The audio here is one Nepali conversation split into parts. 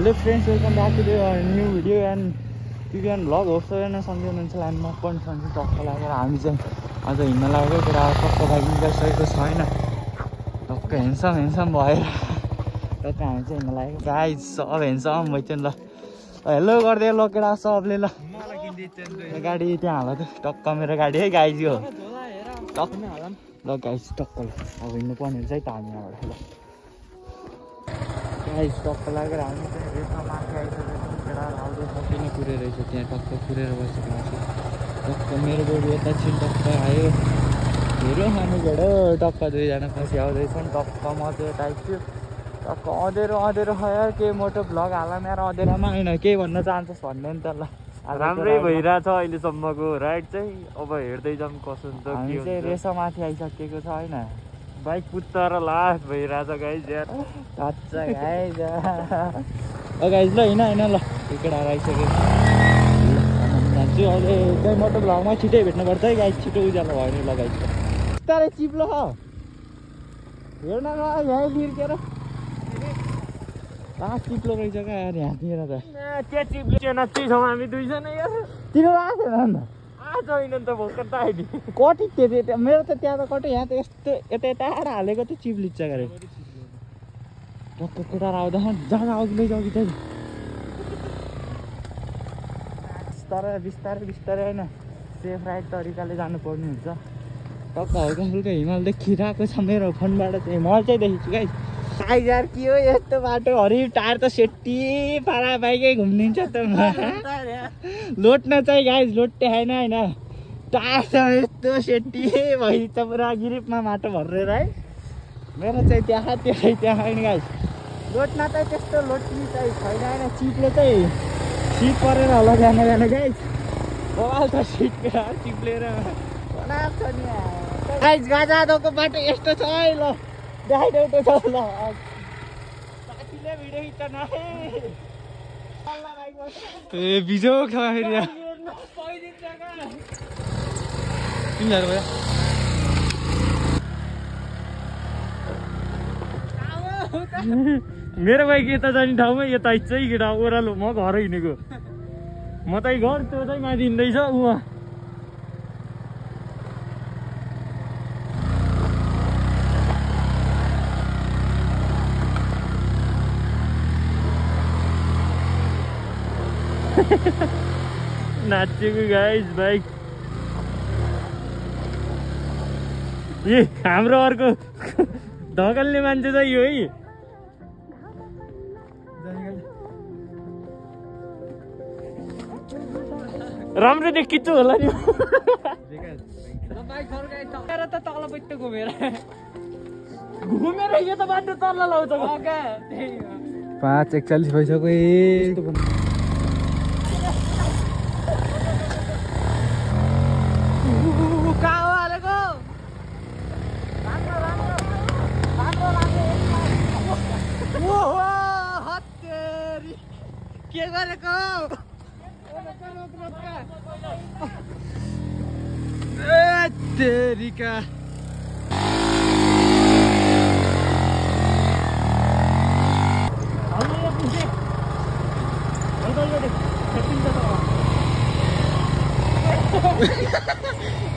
Hello friends, welcome back to the new video and PBN vlog होस् होइन सन्चै हुनुहुन्छ अनि म पनि सन्चै टक्क लागेर हामी चाहिँ अझ हिँड्न लागेको कुरा टक्क बाइक निकालिसकेको छैन टक्क हेन्सम भएर टक्क हामी चाहिँ हिँड्न लागेको गाइज सब हेन्सम भइदियो नि ल हेलो गरिदियो ल केटा सबले ल गाडी त्यहाँ हाल त टक्क मेरो गाडी है गाइज यो टक्क ल गाइज टक्क ल अब हिँड्नु पर्ने रहेछ है त हामी यहाँबाट ल गाइस टक्क लागेर हामी चाहिँ रेसमा माथि आइसकेको केटा आउँदै सकिने कुरेर रहेछ त्यहाँ टक्क कुरेर बसेको छु टक्क मेरो बोडी यता छिन् टक्क आयो हेऱ्यो खानु गयो टक्क दुईजना पछि आउँदैछन् टक्क म चाहिँ यता आइछु टक्क अँधेरो खै के मोटो भ्लग हाल्न यार अँधेरोमा होइन के भन्न चाहन्छस् भन्ने नि त ल राम्रै भइरहेछ अहिलेसम्मको राइड चाहिँ अब हेर्दै जाऊँ कसो हुन्छ हामी चाहिँ रेसमा माथि आइसकेको छ होइन बाइक पुत्तर लास्ट भइरहेछ गाइज यार अच्छा गाइज गाइज ल हिँड ल केटाहरू आइसक्यो जान्छु अहिले चाहिँ मोटो भ्लगमा छिटै भेट्नुपर्छ है गाइज छिटो उज्यालो भयो नि ल गाइज बिस्तारै चिप्लो हेर्न ल यहीँ लिर्केर लास्ट चिप्लो रहेछ क्या यार यहाँतिर त त्यहाँ चिप्लो नाच्दै छौँ हामी दुईजना यार तिरो आएको छैन नि आज होइन नि त भर्खर त आइदि कति त्यो मेरो त त्यहाँ त कति यहाँ त यस्तो यता हालेको त चिप्लिन्छ गरे टक्क केटाहरू आउँदा जग्गा अघिल्लै अघि चाहिँ बिस्तारै होइन सेफ राइड तरिकाले जानुपर्ने हुन्छ टक्क हल्का फुल्का हिमाल देखिरहेको छ मेरो फोनबाट चाहिँ हिमाल चाहिँ देखिन्छु गाइस गाइस यार के हो यस्तो बाटो हरि टायर त सेट्टी पारा बाइकै घुम्दिन्छ त लोट्न चाहिँ गाइस लोटे होइन होइन टायर त यस्तो सेट्टी भइदिन्छ पुरा गिरिपमा माटो भरेर है मेरो चाहिँ त्यहाँ होइन गाइस लोट्न चाहिँ त्यस्तो लोट्ने चाहिँ छैन होइन चिप्ले चाहिँ सिट परेर होला जान गाइस बवाल छ सिट चिप्लेर बनाएको छ नि गाइस गाजादोको बाटो यस्तो छ है ल देखाइदेऊ छ ल साथीले भिडियो खिच्न ए बिजोक छ फेरि तिमीहरू भयो मेरो बाइक यता जाने ठाउँमा यता चाहिँ केटा ओह्रालो म घर हिँडेको म चाहिँ घर त्यो चाहिँ माथि हिँड्दैछ उहाँ नाचेको गाइस बाइक ए हाम्रो अर्को धकल्ने मान्छे चाहिँ यो है राम्रो देखिन्छु होला नि तल पैट घुमेर यो त बाटो तल लाउँछ 5:41 भइसक्यो के गरेको तेरिका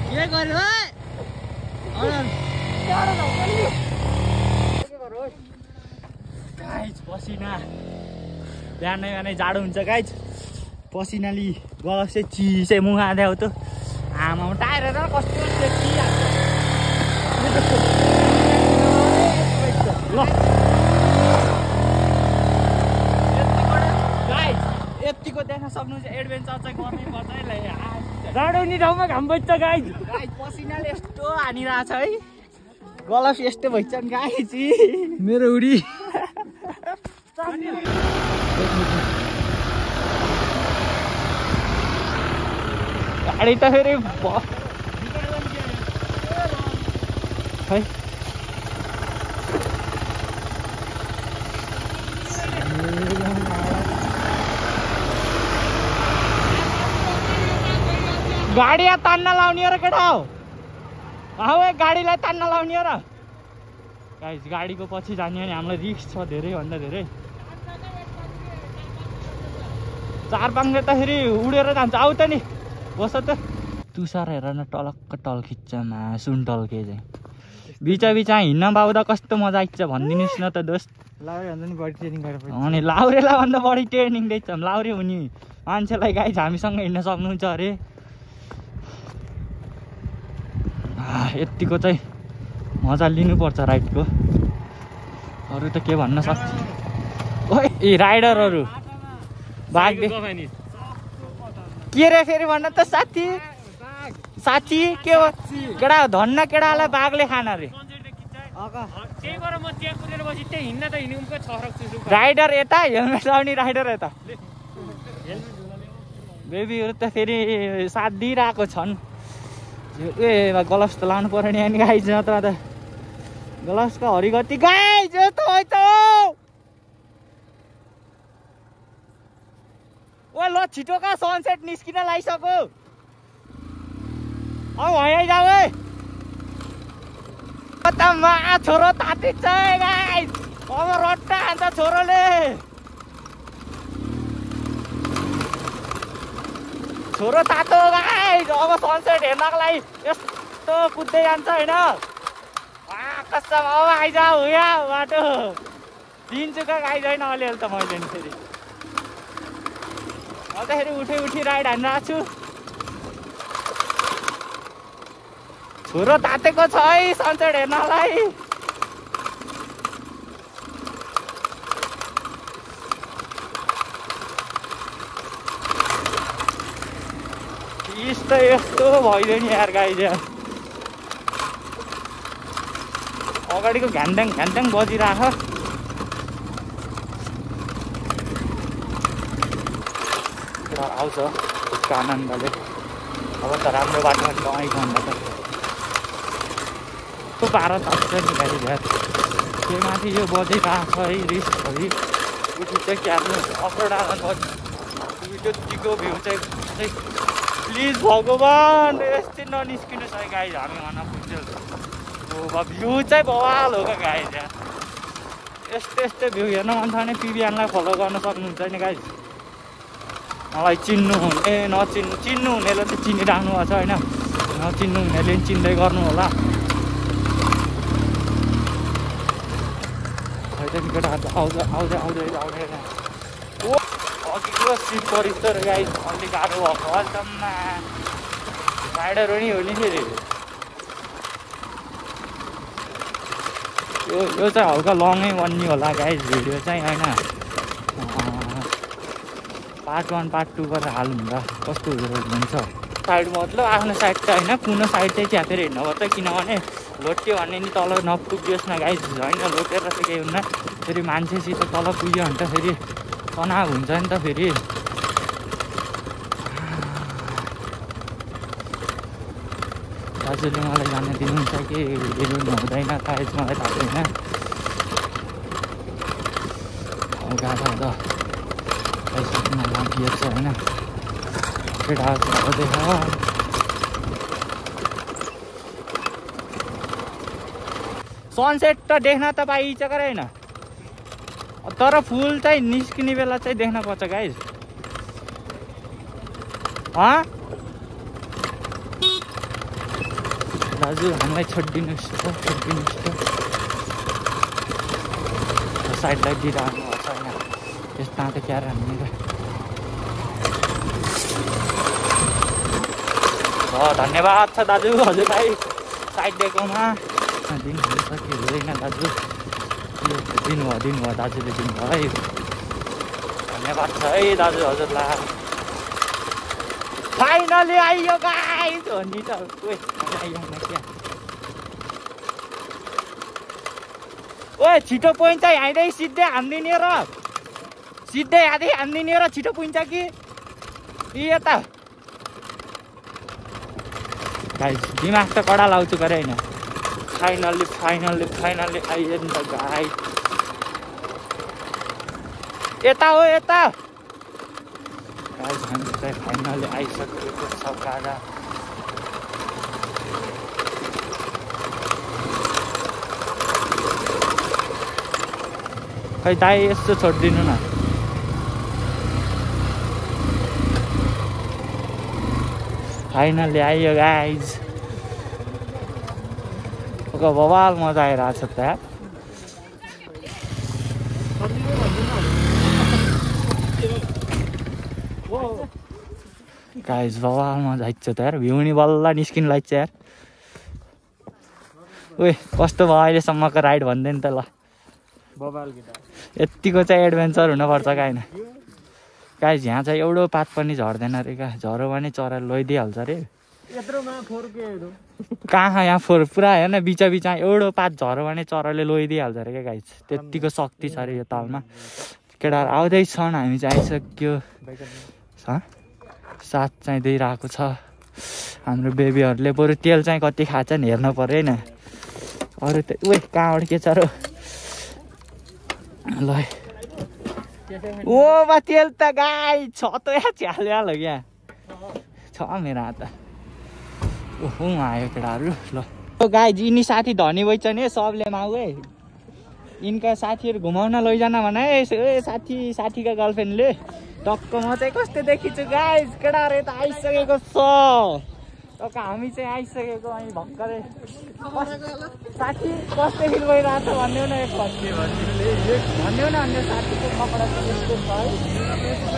के गर्यो गाइज पसिना बिहानै जाडो हुन्छ गाइज पसिनाले गलस चाहिँ चिसै मुख आँद्याउ त आमामा टायर कस्तो ल गाइज यतिको देख्न सक्नुहुन्छ एडभेन्चर चाहिँ गर्नै पर्छ है जाडो नि ठाउँमा घाम बज्छ गाइज पसिनाले यस्तो हानिरहेछ है गलस यस्तो भइसक्छ गाइज मेरो उडी गाडी त फेरि है गाडी तान्न लाउने र केटा हो गाडीलाई तान्न लाउने र गाइस गाडीको पछि जाने भने हामीलाई रिस्क छ धेरै भन्दा धेरै चार पाङ्गे त फेरि उडेर जान्छ। आउ त नि बस त। तुसार हेर न टलक्क टल खिच्चमा सुन्टल्के चाहिँ बिचा बिचा हिँड्न पाउँदा कस्तो मजा आइन्छ भनिदिनुहोस् न त दोस्त। लाउरेभन्दा नि बढी ट्रेनिङ गरेर अनि लाउरेलाई भन्दा बढी ट्रेनिङ दिन्छ लाउरे हुने मान्छेलाई गाइज हामीसँग हिँड्न सक्नुहुन्छ अरे। यतिको चाहिँ मजा लिनुपर्छ राइडको। अरू त के भन्न सक्छ। ओइ ए राइडरहरू बाघ के रे फेरि भन्न त साथी साथी के हो केटा धन्न केटालाई बाघले खान रे। राइडर यता हेलमेट लाउने राइडर यता बेबीहरू त फेरि साथ दिइरहेको छन्। ए ग्लभ्स त लाउनु पर्यो नि अनि गाइज नत्र त ग्लभ्सको हरिगति गाइज यस्तो होइन ओ ल छिटो का सनसेट निस्किन लागिसक्यो। अब भइ जाऊ है मा छोरो तातिन्छ गाइज अब रट्टा हान्छ छोरोले। छोरो तातो गाइज अब सनसेट हेर्नको लागि यस्तो कुद्दै जान्छ होइन। कसम अब आइजाऊ यहाँ बाटो दिन्छु का गाइज होइन अलिअलि त मैले नि फेरि अन्तखेरि उठी राइड हानिरहेको छु। छोरो तातेको छ है सनसेट हेर्नलाई। यस्तो भइदियो नि यार गाइज अगाडिको घ्यान्ट्याङ घ्यान्ट्याङ बजिरहेको आउँछ उसको आनन्दले। अब त राम्रो बाटोमा कमाइको भन्दा त त्यो पारा तात्छ नि गाडी यार। त्यो माथि यो बजिरहेको छ है रिस्कभरि उठि चाहिँ क्यार्नु अफरोड त्यतिको भ्यू चाहिँ प्लिज भगवान् यस्तै ननिस्किनुहोस् है गाइज हामी भन्न पुग्छौँ। भ्यू चाहिँ बवाल हो क्या गाइज यार। यस्तै भ्यू हेर्न मन छ भने पिबिएनलाई फलो गर्न सक्नुहुन्छ नि गाइज। मलाई चिन्नु हुने चिन्नु हुनेले त चिनिराख्नु भएको छ होइन नचिन्नु हुनेले पनि चिन्दै गर्नु होला। केटाहरू आउँदै अघिको सिट परिस्तर गाइज अलिक गाह्रो भएको अहिलेसम्म राइडर पनि हो नि फेरि। यो चाहिँ हल्का लङै बन्ने होला गाइज भिडियो चाहिँ होइन। पार्ट 1 पार्ट 2 गरेर हाल्नु कस्तो हुन्छ। साइड मतलब आफ्नो साइड त होइन कुनो साइड चाहिँ च्यापेर हिँड्नुपर्छ किनभने लोट्यो भने नि तल नपुगियोस् न गाइज होइन। लोटेर चाहिँ केही हुन्न फेरि मान्छेसित तल पुग्यो भने त फेरि तनाव हुन्छ नि त फेरि। दाजुले मलाई जान दिनुहुन्छ कि दिनु हुँदैन सायद मलाई थाहा छैन। गाह्रो त लागि छ होइन केटाहरू देख सनसेट त देख्न त पाइन्छ कि होइन तर फुल चाहिँ निस्किने बेला चाहिँ देख्न पर्छ गाइज। दाजु हामीलाई छोडिदिनुहोस् त साइड लाइट दिइरहनु भएको छ होइन त्यस्तो त क्यार हामी धन्यवाद छ दाजु हजुरलाई साइड दिएकोमा। दिनुहुन्छ कि हुँदैन दाजु दिनुभयो दाजुले दिनुभयो है धन्यवाद छ है दाजु हजुरलाई। फाइनली आइयो गाइस हो नि त ओए छिटो पोइन्ट चाहिँ हाइँदै सिधै हान्दिने र सिधै हान्दिने र छिटो पुग्छ कि यता गाइस दिमाग त कडा लाउँछु गरे होइन। फाइनल्ली आइयो नि त गाइस यता हो यता गाइस हामी चाहिँ फाइनल्ली आइसकेको छ गाडा। खै दाइ यस्तो छोडिदिनु न फाइनली आइयो गाइज बवाल मजा आइरहेछ त यार गाइज बवाल मजा आइछ त यार भ्यू नि बल्ल निस्किनु लाग्छ यार ओए कस्तो भयो अहिलेसम्मको राइड भन्दैन त ल यतिको चाहिँ एडभेन्चर हुनुपर्छ क्या होइन गाइज यहाँ चाहिँ एउटो पात पनि झर्दैन अरे क्या झरो भने चरा लैदिइहाल्छ अरे कहाँ यहाँ फोहोर पुरा हेर्न बिच बिचमा एउटो पात झरो भने चराले लैदिइहाल्छ अरे क्या गाइज त्यत्तिको शक्ति छ अरे यो तालमा केटाहरू आउँदैछन् हामी चाहिँ आइसक्यो साथ चाहिँ दिइरहेको छ हाम्रो बेबीहरूले बरु तेल चाहिँ कति खान्छन् हेर्नु पर्यो होइन अरू त उयो कहाँबाट के छ र ल ओ बा तेल त गाई छ त यहाँ च्याल क्या छ मेरो हात ओहो आयो केटाहरू ल गाई यिनी साथी धनी भइछ नि सबले माउ है यिनका साथीहरू घुमाउन लैजान भने ए साथीका गर्लफ्रेन्डले टक्क म चाहिँ कस्तो देखिन्छु गाइज केटाहरू यता आइसकेको छ टक्क हामी चाहिँ आइसकेको अनि भर्खरै साथी कस्तो फिल भइरहेको छ भन्नु न भन्नु न अन्य साथीको कपडा चाहिँ यस्तो छ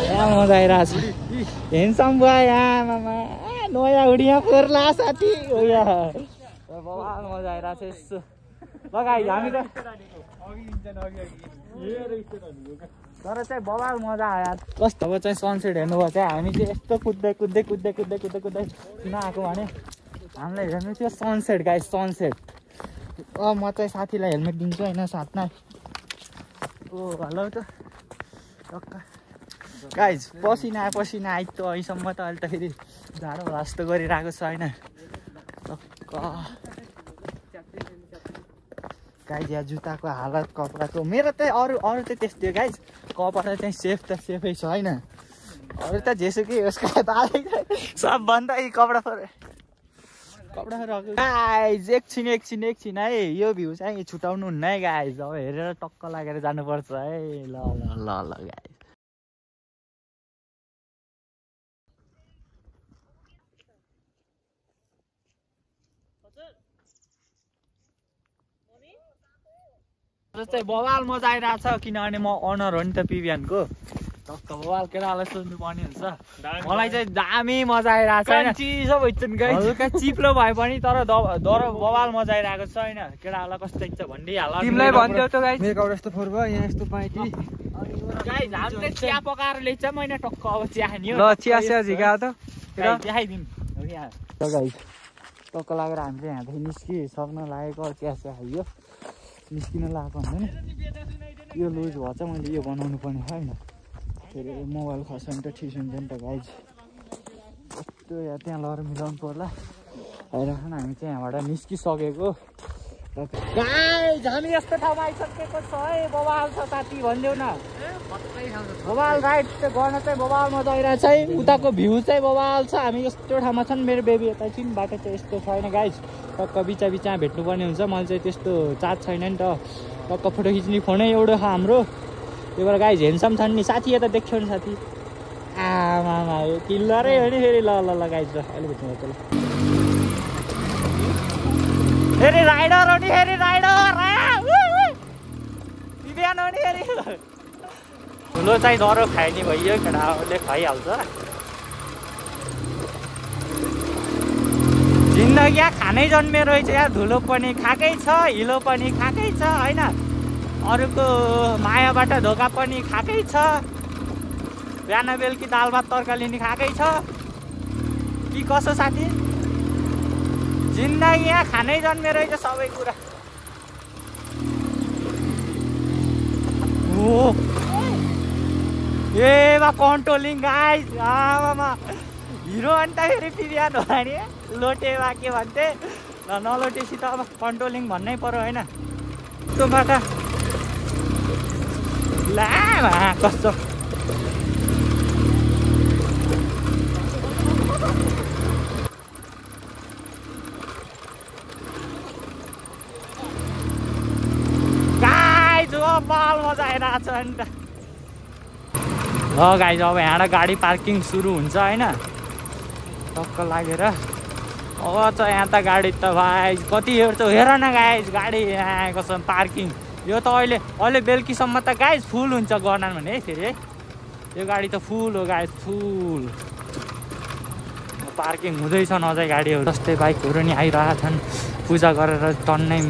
है मजा आइरहेछ हेन्सम भयो आमामा नयाँ उडिया फोर्ला साथी हो यहाँ बवाल मजा आइरहेछ यस्तो लगाइ हामी त तर चाहिँ बवाल मजा आयो कस्तो अब चाहिँ सनसेट हेर्नुभयो चाहिँ हामी चाहिँ यस्तो कुद्दै किन आएको भने हामीलाई हेर्नु थियो सनसेट गाइस सनसेट म चाहिँ साथीलाई हेलमेट दिन्छु होइन साथमा ओ हेलो त गाइस पसिना आइतो अहिलेसम्म त अहिले त फेरि जाडो जस्तो गरिरहेको छ होइन गाइज यहाँ जुत्ताको हालत कपडाको मेरो त अरू त त्यस्तै हो गाइज कपडा चाहिँ सेफ त सेफै छ होइन अरू त जेसुकै उसको सबभन्दा यी कपडाहरू गाइज एकछिन है यो भ्यू चाहिँ छुटाउनु हुन्न है गाइज अब हेरेर टक्क लागेर जानुपर्छ है ल गाइज चाहिँ बवाल मजा आइरहेछ किनभने म अनर हो नि त पिबिएनको टक्क बवाल केटालाई सोध्नु पर्ने हुन्छ मलाई चाहिँ दामी मजा आइरहेछ हल्का चिप्लो भए पनि तर बवाल मजा आइरहेको छ होइन केटाहरूलाई कस्तो इच्छा भनिदिइहाल तिमीलाई भन्थ्यौ त गाइस मेकअप यस्तो फोर भयो यहाँ यस्तो पाइटी गाइस हामीले चिया पकाएर ल्याइछ मैले टक्क अब चिया खानी हो ल चिया झिका त चिया खाइदिउँ हो यहाँ त गाइस टक्क लागेर हामीले यहाँदेखि निस्किसक्न लागेको चिया खाइयो निस्किन लगाएको हुँदैन यो लुज भए चाहिँ मैले यो बनाउनु पर्ने होइन फेरि मोबाइल खसाउने त ठिक हुन्छ नि त गाइज कस्तो या त्यहाँ लगेर मिलाउनु पर्ला आइराख्न हामी चाहिँ यहाँबाट निस्किसकेको गाइज हामी यस्तो ठाउँमा आइसकेको छ है बवाल छ साथी भनिदेऊ न बवाल राइड चाहिँ गर्न चाहिँ बवाल मजा आइरहेछ है उताको भ्यू चाहिँ बवाल छ हामी यस्तो ठाउँमा छन् मेरो बेबी यता चाहिँ बाटो चाहिँ यस्तो छैन गाइज टक्क बिचमा भेट्नुपर्ने हुन्छ मैले चाहिँ त्यस्तो चार्ज छैन नि त टक्क फोटो खिच्ने फोनै एउटा छ हाम्रो त्यही भएर गाइज हेन्सम छन् नि साथी यता देख्छौ नि साथी आमा किल्लरै हो नि फेरि ल गाइज ल अहिले भेट्नु ल फेरि राइडर हो नि फेरि राइडर बिहान हो नि फेरि ठुलो चाहिँ डह्रो खायो नि भइयो केटाहरूले खाइहाल्छ जिन्दगी खानै जन्मेर रहेछ यहाँ धुलो पनि खाएकै छ हिलो पनि खाएकै छ होइन अरूको मायाबाट धोका पनि खाएकै छ बिहान बेलुकी दाल भात तरकारी नि खाएकै छ कि कसो साथी जिन्दगी यहाँ खानै जन्मेर रहेछ सबै कुरा ओ ए बा कन्ट्रोलिङ गाइस आमामा हिरो अन्त फेरि पिरियान होला नि लोटे वा के भन्थे ल नलोटेसी त अब कन्ट्रोलिङ भन्नै पर्यो होइन त्यो बाटा लामा कस्तो गाइज बाल मजा आइरहेको छ नि त ल गाइज अब यहाँबाट गाडी पार्किङ सुरु हुन्छ होइन टक्क लागेर चाहिँ यहाँ त गाडी त भाइ कति हेर्छ हेर न गाइज गाडी यहाँ आएको छ पार्किङ यो त अहिले बेलुकीसम्म त गाइज फुल हुन्छ गर्नान भने फेरि है यो गाडी त फुल हो गाइज फुल पार्किङ हुँदैछ अझै गाडीहरू जस्तै बाइकहरू नि आइरहेछन् पूजा गरेर टन्नै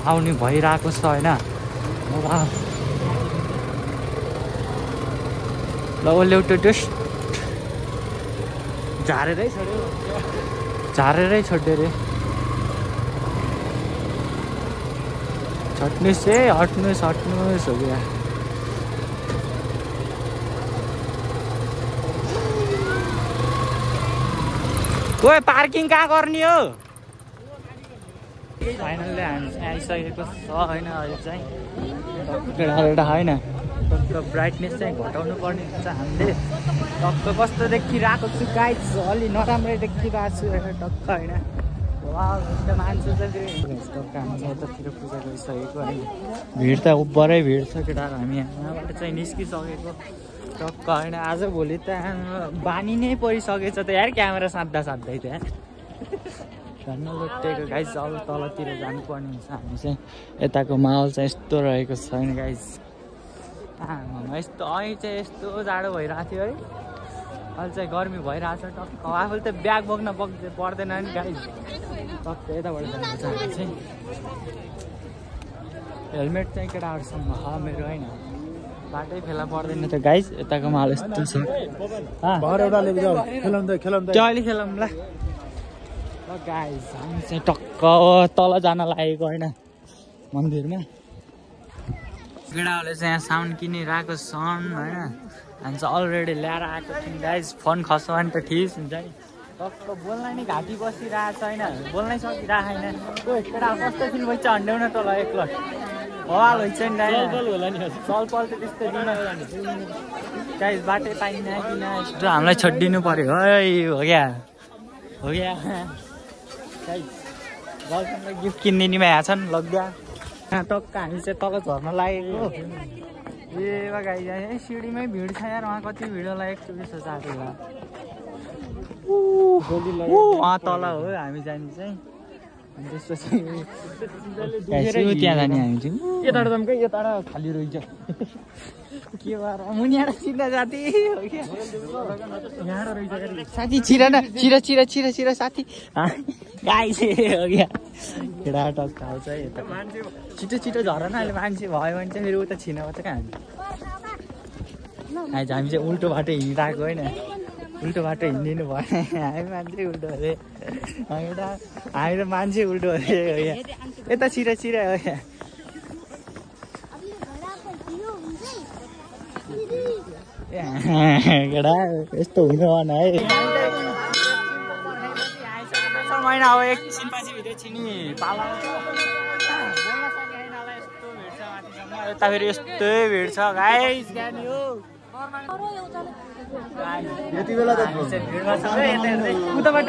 आउने भइरहेको छ होइन ल उसले एउटा जस्ट झारेरै छोड्यो रे हट्नुहोस् है हट्नुहोस् हो गया ओए पार्किङ कहाँ गर्ने हो फाइनल्ली हामी आइसकेको छ होइन अहिले चाहिँ होइन ब्राइटनेस चाहिँ घटाउनु पर्ने हुन्छ हामीले टक्क कस्तो देखिरहेको छु गाइस अलि नराम्रै देखिरहेको छु टक्क होइन मान्छे चाहिँ टक्क हामी यतातिर पूजा गरिसकेको होइन भिड त उब्बरै भिड छ केटाहरू हामी यहाँबाट चाहिँ निस्किसकेको टक्क होइन आज भोलि त बानी नै परिसकेछ त यार क्यामेरा साध्दै त्यहाँ झन् लुटेको गाइस अब तलतिर जानुपर्ने हुन्छ हामी चाहिँ यताको माहौल चाहिँ यस्तो रहेको छैन गाइस यस्तो अहिले चाहिँ यस्तो जाडो भइरहेको थियो है अहिले चाहिँ गर्मी भइरहेको छ टक्क आफूले त ब्याग बोक्न पर्दैन नि गाइस टक्क यताबाट जानुपर्छ हामी चाहिँ हेलमेट चाहिँ केटाहरूसँग मेरो होइन बाटै फेला पर्दैन त गाइस यताको माहौल यस्तो छ त्यो अहिले खेलौँ ल गाइस हामी चाहिँ टक्क तल जान लागेको होइन मन्दिरमा केटाहरूले चाहिँ यहाँ साउन्ड किनिरहेको छन् होइन हामी चाहिँ अलरेडी ल्याएर आएको थियौँ गाइस फोन खस्यो भने त ठिक हुन्छ नि टक्क बोल्न नि घाँटी बसिरहेको छ होइन बोल्नै सकिरहेको छैन केटा कस्तो फिल भइन्छ हन्ड्याउन तल एकलट हवाल हुन्छ नि चलपल त त्यस्तो दिन गाइस बाटै पाइन्न किन यस्तो हामीलाई छोडिदिनु पर्यो है हो क्या गर्लफ्रेन्डलाई गिफ्ट किनिदिने भएका छन् लग्या यहाँ टक्क हामी चाहिँ तल झर्न लागेको ए गाइस यहाँ सिँढीमै भिड छ यार वहाँ कति भिड होला एकचोटि साथीहरू वहाँ तल हो हामी जाने चाहिँ त्यसपछि त्यहाँ जाने हामी चाहिँ यताबाट जाऊँ क्या यताबाट खाली रहेछ के भएर मुनिबाट चिन्दा जाति साथी छिरा न छिरा साथी गाई चाहिँ हो क्या केटा टक्क आउँछ यता छिटो झर न अहिले मान्छे भयो भने चाहिँ फेरि उता छिनाको चाहिँ कहाँ हामी चाहिँ उल्टो बाटो हिँडिरहेको होइन उल्टो बाटो हिँडिदिनु भएन हामी मान्छे उल्टो अरे हामी त मान्छे उल्टो अरे हो यहाँ यता छिरा हो यहाँ केटा यस्तो हुनु भएन है महिना अब एकछिन पछि भित्र छिनी पाला यता फेरि यस्तै भिड छ गाइस यति बेला त उताबाट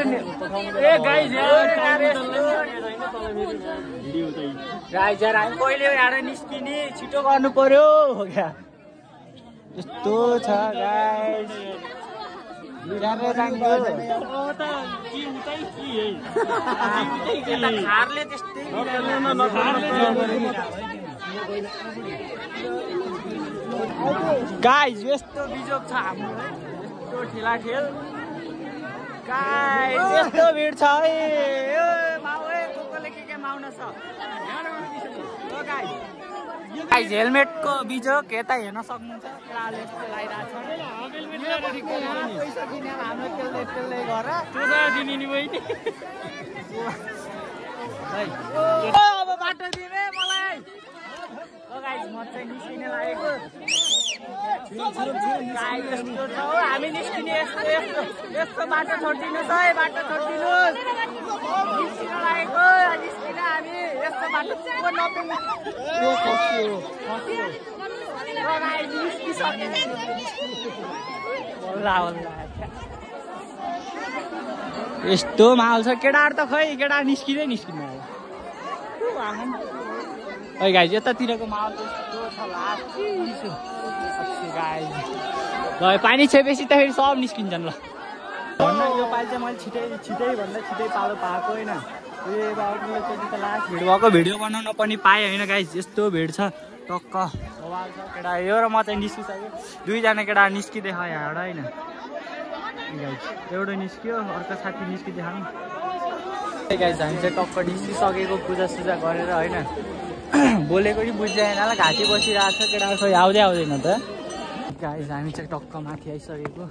गाइस यार हामी पहिले यहाँ निस्किने छिटो गर्नु पर्यो हो क्या यस्तो छ गाइस गाइस यस्तो बिजोग छ हाम्रो यस्तो ठेलाठेल गाइस यस्तो भिड छ है के माउन छ गाइस हेलमेटको बिजोग यता हेर्न सक्नुहुन्छ अब बाटो दिने मलाई म चाहिँ निस्किने लागेको हामी निस्किने यस्तो बाटो छोडिदिनुहोस् है बाटो छोडिदिनुहोस् निस्किन लागेको निस्किन हामी यस्तो बाटो यस्तो माहौल छ केटाहरू त खै केटा निस्किँदै निस्किनु है गाइस यतातिरको माहौल यस्तो छ गाइस ल पानी छेपछि त फेरि सब निस्किन्छन् ल यो पालि चाहिँ मैले छिटै पालो पाएको होइन। ए बाबुले चाहिँ त लास्ट भिडियो भएको भिडियो बनाउन पनि पाएँ होइन गाइस। यस्तो भिड छ टक्क सवाल छ केटा। यो र म चाहिँ निस्किसक्यो, दुईजना केटा निस्किँदै छ यहाँबाट होइन गाइस। एउटा निस्क्यो, अर्को साथी निस्किँदै छ नि गाइस। हामी चाहिँ टक्क निस्किसकेको पूजासुजा गरेर होइन। बोलेको नि बुझ्दैन होला, घाँटी बसिरहेको छ केटा, खै आउँदैन त गाइस। हामी चाहिँ टक्क माथि आइसकेको।